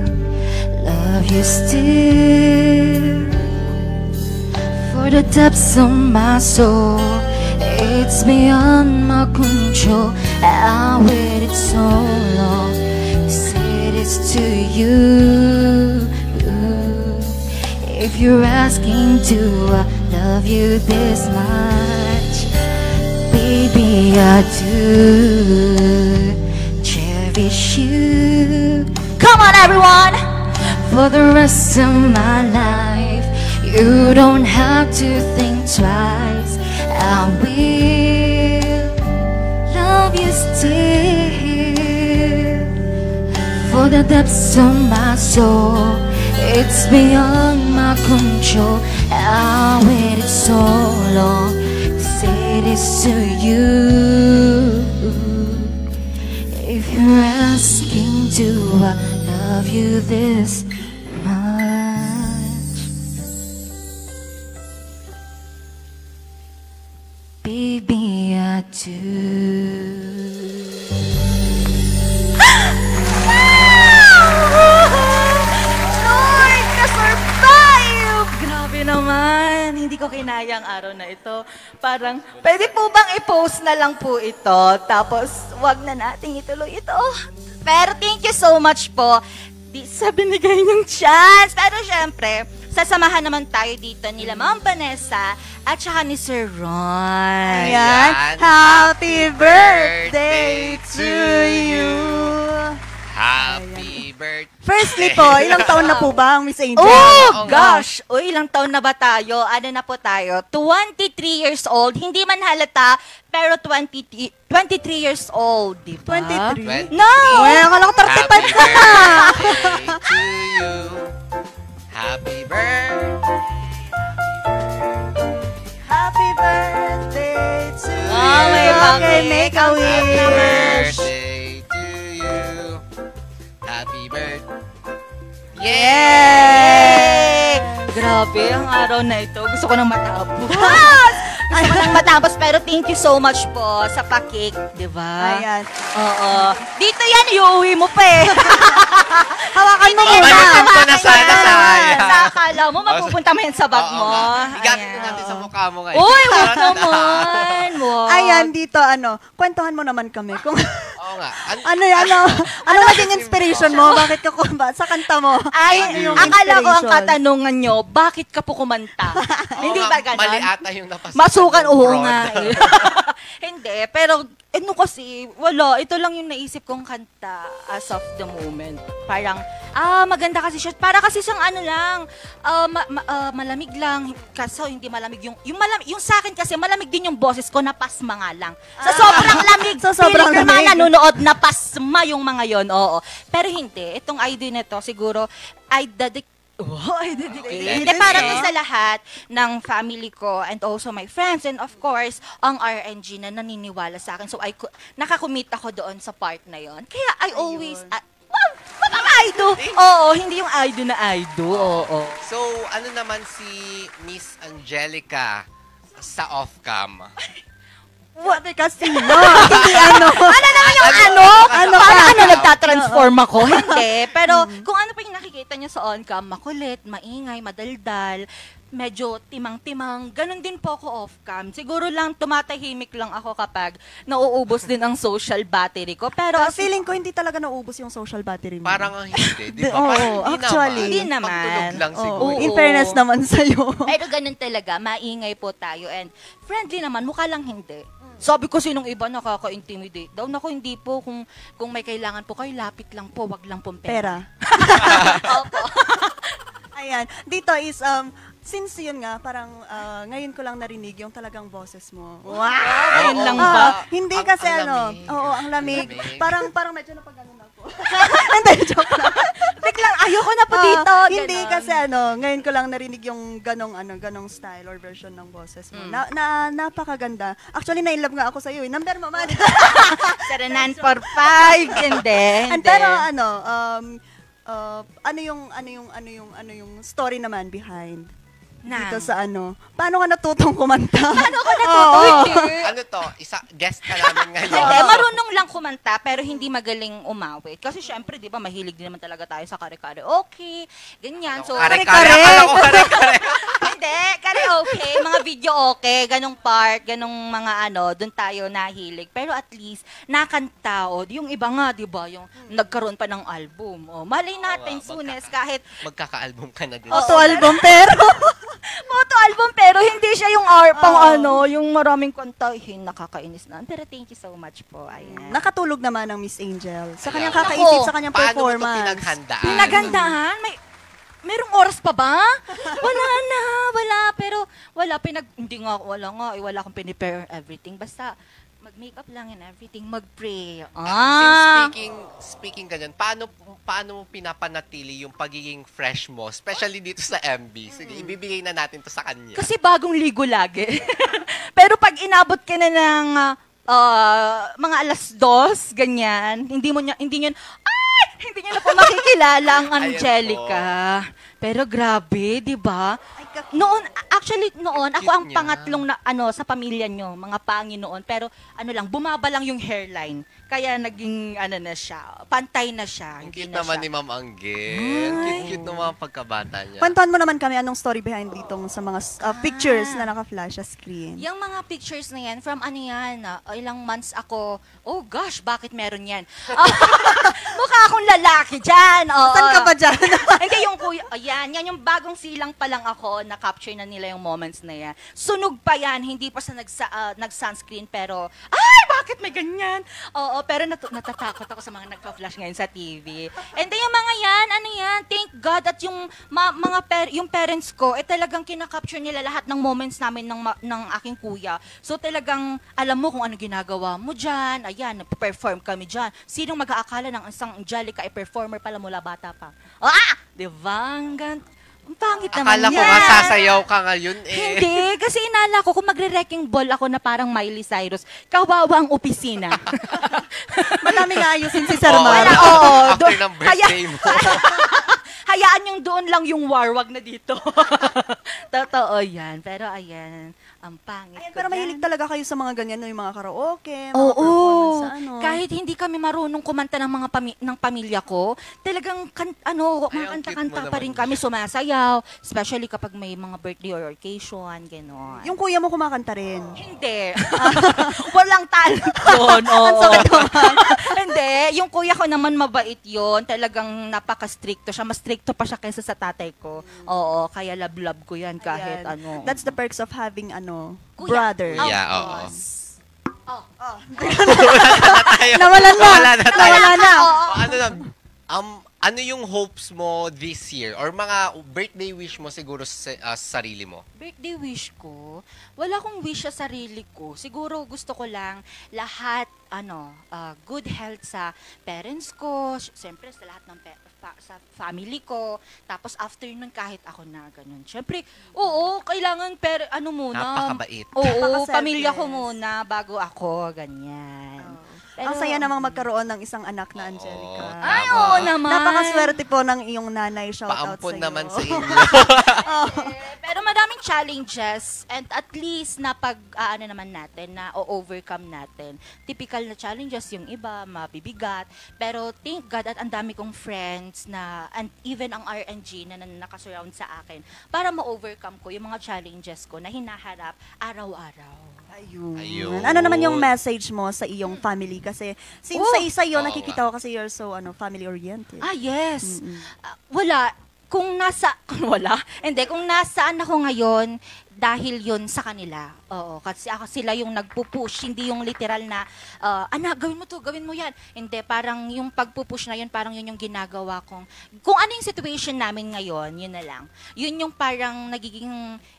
love you still for the depths of my soul. It's beyond my control. I waited so long to say this to you. If you're asking, do I love you this much? Baby, I do cherish you. Come on, everyone! For the rest of my life. You don't have to think twice. I will love you still for the depths of my soul. It's beyond my control. I waited so long to say this to you. If you're asking, do I love you this much? Baby, I do. Lord, na-survive! Grabe naman. Hindi ko kinaya ang araw na ito. Parang, pwede po bang i-post na lang po ito? Tapos, wag na nating ituloy ito. Pero thank you so much po. Di sa binigay ng chance. Pero syempre, sasamahan naman tayo dito nila Ma'am Vanessa at saka ni Sir Ron. Ayan. Happy birthday to you. Happy birthday. Firstly po, ilang taon na po ba ang Miss Angel? Oh, gosh! O, ilang taon na ba tayo? Ano na po tayo? 23 years old. Hindi man halata, pero 23 years old, di ba? 23? No! Well, akala ko 35 ka na. To you. Happy birthday. Happy birthday to you. Oh, may Okay, make a wish. Happy birthday to you. Happy birthday. Yay! Grabe, ang araw na ito. Gusto ko nang matapos. Gusto ko nang matapos, pero thank you so much po sa pa-cake, di ba? Ayan. Oo. Dito yan, iuwi mo pa eh. Hawakan mo muna. Balikan ko na sana sayang. Sa akala mo, mapupunta mo yan sa bag mo. Igamit ko natin sa mukha mo ngayon. Uy, wag naman. Wag. Ayan, dito kwentuhan mo naman kami. Kung Oo nga. ano naging inspiration mo? Bakit ka kumanta? Sa kanta mo? Ay, akala ko ang katanungan nyo, bakit ka po kumanta? Hindi ba ganon? Mali ata yung napasukan. Masukan, oo nga. Hindi, pero ano kasi, wala. Ito lang yung naisip kong kanta as of the moment. Parang, maganda kasi siya. Para kasi siyang ano lang, malamig lang. Kaso hindi malamig yung sa akin kasi malamig din yung boses ko, napasma nga lang. Sa sobrang lamig, sa sobrang feeling ko lamig. mga nanonood, napasma yung mga yon. Oo. Pero hindi, itong ID nito siguro, Hindi, para to sa lahat ng family ko and also my friends and of course, ang RNG na naniniwala sa akin. So, nakakommit ako doon sa part na yon. Kaya I always, Aido! Oo, hindi yung Aido na Aido. Oo. So, ano naman si Miss Angelica sa off-cam? What kasi no? Hindi ano. Ano naman yung nagtatransform ako? Hindi. Pero kung ano pa yung nakikita niyo sa on-cam, makulit, maingay, madaldal, medyo timang-timang, ganun din po ako off-cam. Siguro lang tumatahimik lang ako kapag nauubos din ang social battery ko. Pero feeling ko hindi talaga nauubos yung social battery mo. Parang hindi, di ba? Oo, actually. Hindi naman. Pagtulog lang siguro. In fairness naman sa'yo. Pero ganun talaga, maingay po tayo and friendly naman, mukha lang hindi. Sabi ko sinong iba nakaka-intimidate daw. Naku, hindi po. Kung may kailangan po kayo, lapit lang po. Wag lang po pera. Opo. Ayan. Dito is, since yun nga, parang ngayon ko lang narinig yung talagang boses mo. Wow! Ayun lang ba? Hindi kasi ang lamig. Parang medyo napagano ako. Hindi, joke lang. Biglang ayoko na po dito. Hindi kasi ngayon ko lang narinig yung ganong style or version ng boses mo. Napakaganda. Actually, na-inlove nga ako sa'yo. Number mo, man. 0945. Hindi. Pero ano yung story naman behind dito sa paano ka natutong kumanta? Paano ka natutong? Ano to? Guest ka namin ngayon. Hindi, marunong lang kumanta pero hindi magaling umawit. Kasi syempre, di ba, mahilig din naman talaga tayo sa karaoke. Ganyan. So, karaoke. Hindi, karaoke, mga video okay, ganong part, ganong mga doon tayo nahilig. Pero at least, nakanta, yung iba nga, di ba, yung nagkaroon pa ng album. Malay natin, Sunes, kahit magkaka-album ka na din. Photo-album, pero hindi siya yung yung maraming kanta, nakakainis na. Pero thank you so much po. Ayan. Nakatulog naman ang Miss Angel sa kanyang kakaisip, sa kanyang performance. Paano mo ito pinaghandaan? Pinaghandaan? Merong oras pa ba? Wala. Pero wala akong pinipare everything. Basta, mag-makeup lang and everything, mag-pray. Speaking ganyan, paano mo pinapanatili yung pagiging fresh mo, especially dito sa MB? Sige, ibibigay na natin to sa kanya. Kasi bagong ligo lagi. Pero pag inabot ka na ng mga 2:00, ganyan, hindi niyo na po makikilala ang Angelica. Pero grabe, di ba? Noon ako ang pangatlong na sa pamilya nyo, mga Panginoon, pero bumaba lang yung hairline. Kaya naging na siya, pantay na siya. Ang cute naman ni Ma'am Anggel. Cute naman pagkabata niya. Kwentuhan mo naman kami anong story behind ditong sa mga pictures na naka-flash sa screen. Yung mga pictures na yan, from ilang months ako, oh gosh, bakit meron yan? Mukha akong lalaki dyan. Saan ka ba dyan? Hindi, yung kuya, yan yung bagong silang pa lang ako, na-capture na nila yung moments na yan. Sunog pa yan, hindi pa sa nag-sunscreen, pero, bakit may ganyan? Oo, pero natatakot ako sa mga nagpa-flash ngayon sa TV. And then yung mga yan, thank God at yung yung parents ko, talagang kinakapture nila lahat ng moments namin ng aking kuya. So talagang alam mo kung ano ginagawa mo dyan. Ayan, nagpa-perform kami dyan. Sinong mag-aakala ng isang Angelica ay performer pala mula bata pa? Diba? Ang pangit naman Akala ko nga sasayaw ka ngayon Hindi, kasi inala ko kung magre-wrecking ball ako na parang Miley Cyrus, kawawa ang opisina. Madami nga ayusin si Sir Mar. After ng birthday mo. Hayaan yung doon lang yung war, wag na dito. Totoo yan. Pero ayan, ang pangit ko. Pero mahilig talaga kayo sa mga ganyan, yung mga karaoke, mga performance sa Kahit hindi kami marunong kumanta ng ng pamilya ko, talagang kanta-kanta pa rin kami, sumasayaw. Especially kapag may mga birthday or occasion, gano'n. Yung kuya mo kumakanta rin? Hindi. Walang talent yun. Hindi. Yung kuya ko naman mabait yun. Talagang napaka-stricto siya. Mas stricto pa siya kaysa sa tatay ko. Oo, kaya love-love ko yan kahit That's the perks of having brother. Yeah, oo. Nawalan na. Nawala na. Ano yung hopes mo this year? Or mga birthday wish mo siguro sa sarili mo? Birthday wish ko? Wala akong wish sa sarili ko. Siguro gusto ko lang lahat, good health sa parents ko, siyempre sa lahat ng sa family ko. Tapos after nun, kahit ako na ganun. Siyempre, oo, kailangan muna. Napakabait. Oo, pamilya ko muna bago ako, ganyan. Ang saya namang magkaroon ng isang anak na Angelica. Ay, oo naman. Napakaswerte po ng iyong nanay. Shout out Paampon sa'yo. naman sa inyo. Pero madaming challenges and at least na naman natin, na o-overcome natin. Typical na challenges yung iba, mabibigat. Pero thank God at ang dami kong friends na, and even ang RNG na nakasurround sa akin para ma-overcome ko yung mga challenges ko na hinaharap araw-araw. Ayun. Ano naman yung message mo sa iyong family? Kasi since sa iyo, nakikita ko kasi you're so family-oriented. Yes. Wala. Kung nasaan ako ngayon, dahil yun sa kanila. Oo, kasi sila yung nagpupush, hindi yung literal na, anak, gawin mo to, gawin mo yan. Hindi, parang yung pagpupush na yun, parang yun yung ginagawa kong, kung ano yung situation namin ngayon, yun na lang. Yun yung parang nagiging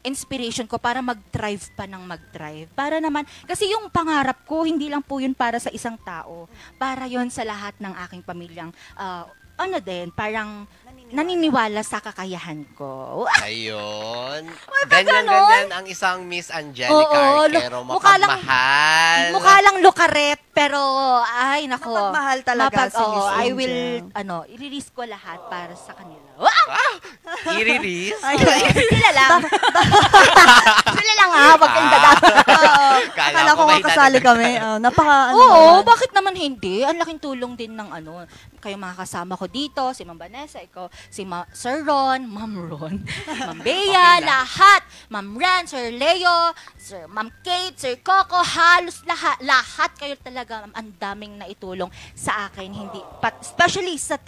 inspiration ko para mag-thrive pa ng mag-thrive. Para naman, kasi yung pangarap ko, hindi lang po yun para sa isang tao. Para yun sa lahat ng aking pamilyang, parang naniniwala sa kakayahan ko. Ayun. Ganyan ang isang Miss Angelica Arquero. Makamahal. Mukha lang lukaret, pero ay nako. Mapagmahal talaga si Miss Angel. I will, i-risk ko lahat para sa kanila. I-release? Sila lang. Sila lang wag kayong dadama. Akala ko kasali kami. Bakit naman hindi? Ang laking tulong din ng kayo mga kasama ko dito, si Ma'am Vanessa, ikaw, si Sir Ron, Ma'am Ron, Ma'am Bea, lahat, Ma'am Ren, Sir Leo, Ma'am Kate, Sir Coco, halos lahat kayo talaga, ang daming naitulong sa akin, especially sa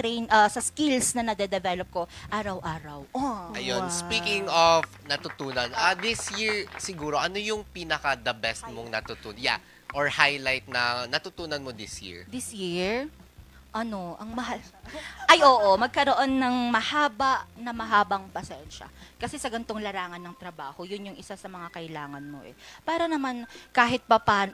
sa skills na nade-develop ko araw-araw. Ayun, speaking of natutunan, this year siguro, ano yung pinaka-the best mong natutunan? Yeah, or highlight na natutunan mo this year? This year? Ang mahal. Magkaroon ng mahabang pasensya. Kasi sa gantong larangan ng trabaho, yun yung isa sa mga kailangan mo Para naman kahit papaano.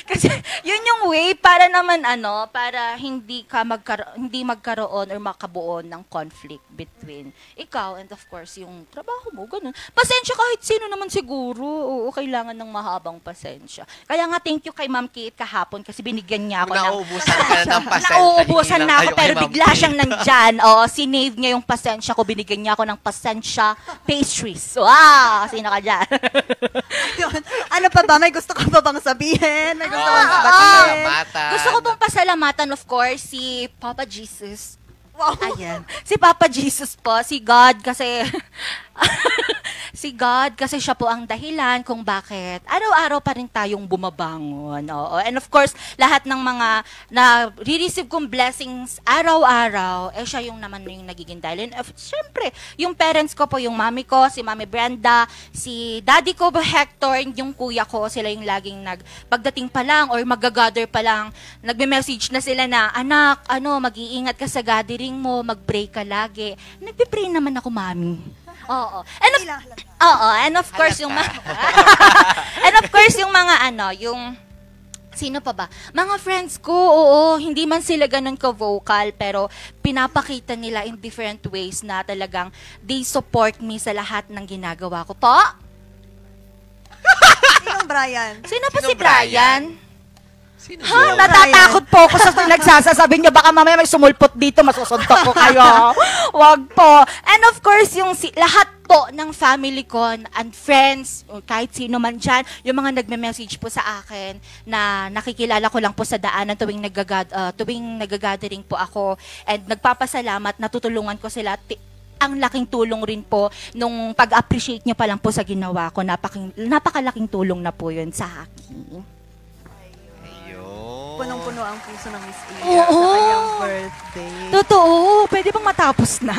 Kasi yun yung way para naman para hindi magkaroon or makabuo ng conflict between ikaw and of course yung trabaho mo, ganun. Pasensya kahit sino naman siguro. Oo, kailangan ng mahabang pasensya. Kaya nga thank you kay Ma'am Kate kahapon kasi binigyan niya ako Nauubusan ka na ng pasensya. Nauubusan na ako pero bigla siyang nandyan. Sinave niya yung pasensya ko. Binigyan niya ako ng pasensya pastries. Wow! Sino ka dyan? Ano pa ba? May gusto ka pa bang sabihin? May gusto ka bang sabihin? Gusto ko pong pasalamatan, of course, si Papa Jesus. Wow. Ayan. Si Papa Jesus po, si God kasi siya po ang dahilan kung bakit araw-araw pa rin tayong bumabangon. And of course, lahat ng mga na re-receive kong blessings araw-araw, siya yung naman yung nagiging dahilan. Siyempre, yung parents ko po, yung mami ko, si Mami Brenda, si daddy ko, Hector, yung kuya ko, sila yung laging pagdating pa lang or mag-gather pa lang, nagme-message na sila na, anak, mag-iingat ka sa gathering mo, mag-pray ka lagi. Nagpe-pray naman ako, mami. And of course yung yung sino pa ba? Mga friends ko, hindi man sila ganun ka-vocal, pero pinapakita nila in different ways na talagang they support me sa lahat ng ginagawa ko. Po? Sinong Brian? Sino pa si Brian? Natatakot po ako sa nagsasasabi niyo. Baka mamaya may sumulpot dito, masusuntok ko kayo. Wag po. And of course, yung lahat po ng family ko and friends, kahit sino man dyan, yung mga nagme-message po sa akin na nakikilala ko lang po sa daanan tuwing nag-gathering po ako and nagpapasalamat, natutulungan ko sila. Ang laking tulong rin po nung pag-appreciate nyo pa lang po sa ginawa ko. Napakalaking tulong na po yun sa akin. Punong-puno ang puso ng Miss A sa kanyang birthday. Totoo. Pwede bang matapos na?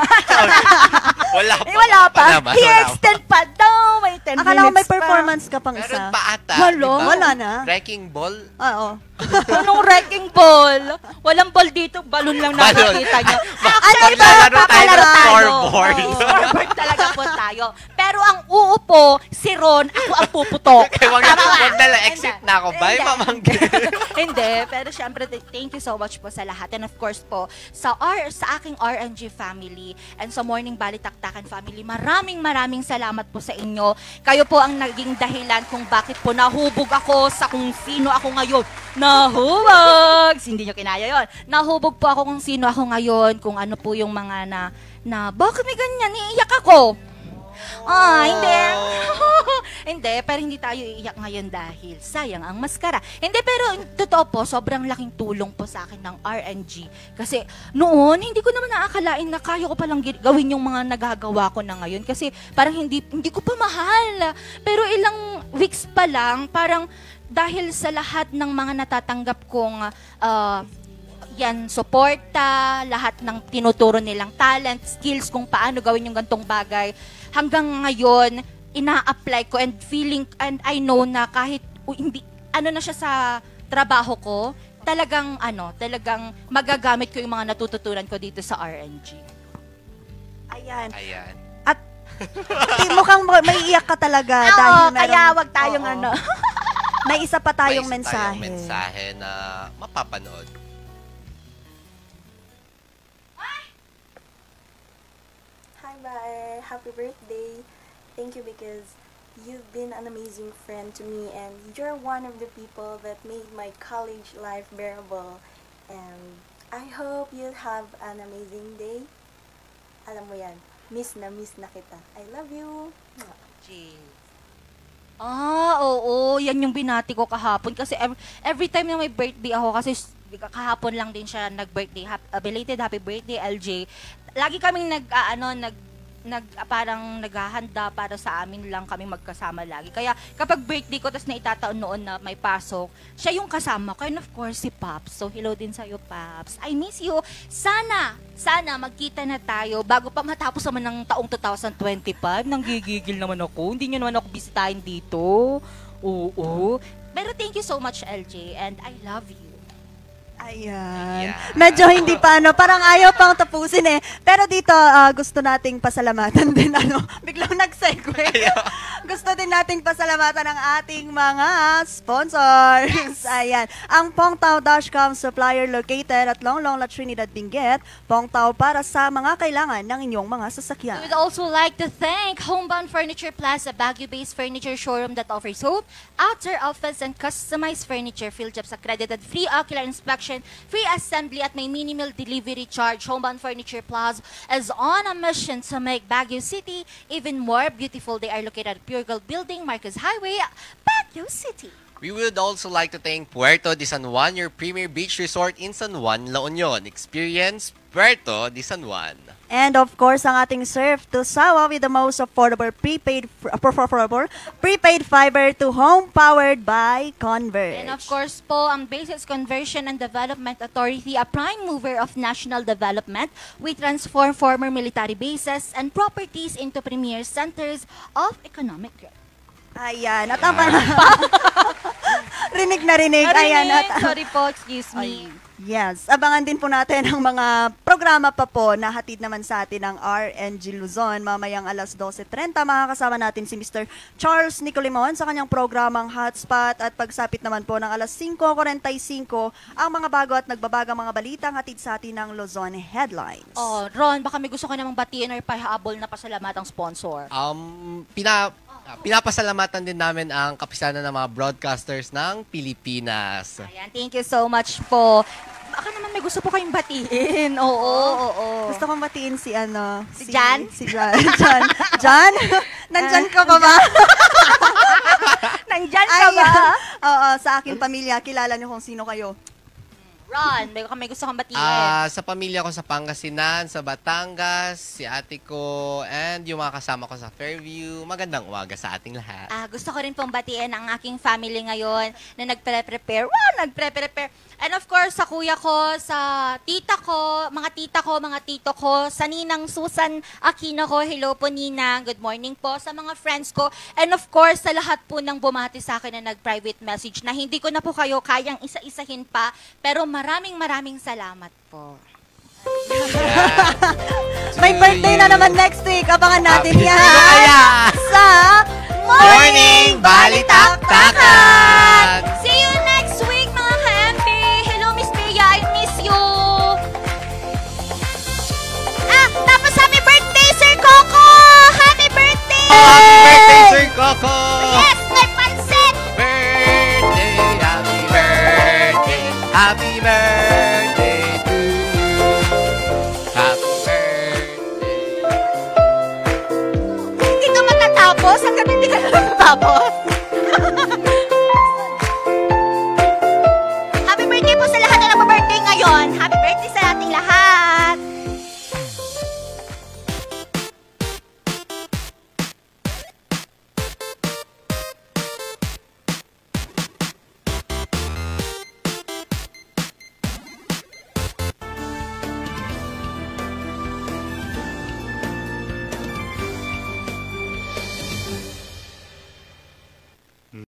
Wala pa. Wala pa. I-extend pa daw. May 10 Akala ko may minutes pa. performance ka pang isa. Meron pa ata, Wala. di ba? Wala na. Wrecking ball? Oo. Anong wrecking ball? Walang ball dito, balon lang Balon. nakakita nyo. Maglalaro tayo ng scoreboard. Scoreboard talaga po tayo. Pero ang uupo, si Ron, ako ang puputok. Kaya wag na exit na ako. Bye, mamanggi. Hindi, pero syempre, thank you so much po sa lahat. And of course po, sa aking RNG family and sa Morning Balitaktakan family, maraming salamat po sa inyo. Kayo po ang naging dahilan kung bakit po nahubog ako sa kung sino ako ngayon. Nahubog! Hindi nyo kinaya yon. Nahubog po ako kung sino ako ngayon, kung ano po yung mga bakit may ganyan, iiyak ako. Hindi. Hindi, pero hindi tayo iiyak ngayon dahil sayang ang maskara. Hindi, pero totoo po, sobrang laking tulong po sa akin ng RNG. Kasi noon, hindi ko naman naakalain na kaya ko palang gawin yung mga nagagawa ko na ngayon. Kasi parang hindi ko pa mahal. Pero ilang weeks pa lang, parang dahil sa lahat ng mga natatanggap kong suporta, lahat ng tinuturo nilang talent, skills kung paano gawin yung gantong bagay, hanggang ngayon, ina-apply ko and I know na kahit hindi, na siya sa trabaho ko, talagang magagamit ko yung mga natututunan ko dito sa RNG. Ayan. Ayan. At mukhang maiiyak ka talaga dahil kaya wag tayong may isa pa tayong May isa tayong mensahe. mensahe na mapapanood. Hi, Bae. Happy birthday. Thank you because you've been an amazing friend to me and you're one of the people that made my college life bearable. And I hope you'll have an amazing day. Alam mo yan, miss na kita. I love you. Oo, yan yung binati ko kahapon kasi every time na may birthday ako, kasi kahapon lang din siya nag-birthday, belated happy birthday LJ. Lagi kaming parang naghahanda para sa amin lang kami magkasama lagi. Kaya kapag birthday ko tapos naitataon noon na may pasok, siya yung kasama ko. And of course si Pops. So hello din sa'yo, Pops. I miss you. Sana magkita na tayo bago pa matapos naman ng taong 2025. Nanggigigil naman ako. Hindi nyo naman ako bisitahin dito. Oo. Pero thank you so much, LJ. And I love you. Ayan. Medyo hindi pa, parang ayaw pang tapusin eh. Pero dito, gusto nating pasalamatan din, biglang nag-segue. Gusto din nating pasalamatan ang ating mga sponsors. Yes. Ayan. Ang Pongtao.com supplier located at Longlong La Trinidad, Benguet. Pongtao para sa mga kailangan ng inyong mga sasakyan. We would also like to thank Homebound Furniture Plaza, Baguio-based furniture showroom that offers home, outer office, and customized furniture. Field jobs accredited, free ocular inspection, free assembly at may minimal delivery charge. Homebound Furniture Plaza is on a mission to make Baguio City even more beautiful. They are located at Pure Gold Building, Marcos Highway, Baguio City. We would also like to thank Puerto de San Juan, your premier beach resort in San Juan, La Union. Experience Puerto de San Juan. And of course, ang ating Surf to Sawa with the most affordable prepaid fiber to home powered by Converge. And of course po, ang Bases Conversion and Development Authority, a prime mover of national development. We transform former military bases and properties into premier centers of economic growth. Ayan. At ang rinig na rinig. Ayan. Sorry po, excuse me. Yes. Abangan din po natin ang mga programa pa po na hatid naman sa atin ng RNG Luzon. Mamayang alas 12:30, makakasama natin si Mr. Charles Nicolimon sa kanyang programang Hotspot. At pagsapit naman po ng alas 5:45, ang mga bago at nagbabagang mga balitang hatid sa atin ng Luzon Headlines. Oh, Ron, baka may gusto ko namang batiin or pahabol na pasalamatang sponsor. Pinapasalamatan din namin ang kapisanan ng mga broadcasters ng Pilipinas. Ayan, thank you so much po. Baka naman may gusto po kayong batiin. Oo. Gusto kong batiin si Jan? Si Jan. Jan? Nandyan ka ba? Nandyan ka ba? Oo, sa aking pamilya, kilala niyo kung sino kayo. Ron, may gusto kang batiin. Sa pamilya ko sa Pangasinan, sa Batangas, si ate ko, and yung mga kasama ko sa Fairview. Magandang umaga sa ating lahat. Gusto ko rin pong batiin ang aking family ngayon na nagpre-prepare. Wow, nagpre-prepare. And of course, sa kuya ko, sa tita ko, mga tito ko, sa ninang Susan Aquino ko, hello po Ninang, good morning po, sa mga friends ko, and of course, sa lahat po ng bumati sa akin na nag-private message na hindi ko na po kayo kayang isa-isahin pa, pero maraming salamat po. May birthday na naman next week. Abangan natin yan sa Morning Balitaktakan! See you next week, mga ka-MB! Hello, Miss Bea, I miss you! Tapos happy birthday, Sir Coco! Happy birthday! Happy birthday, Sir Coco! Yes, may pansit! Happy birthday to you. Happy birthday. Hindi ka matatapos hanggang hindi ka matatapos.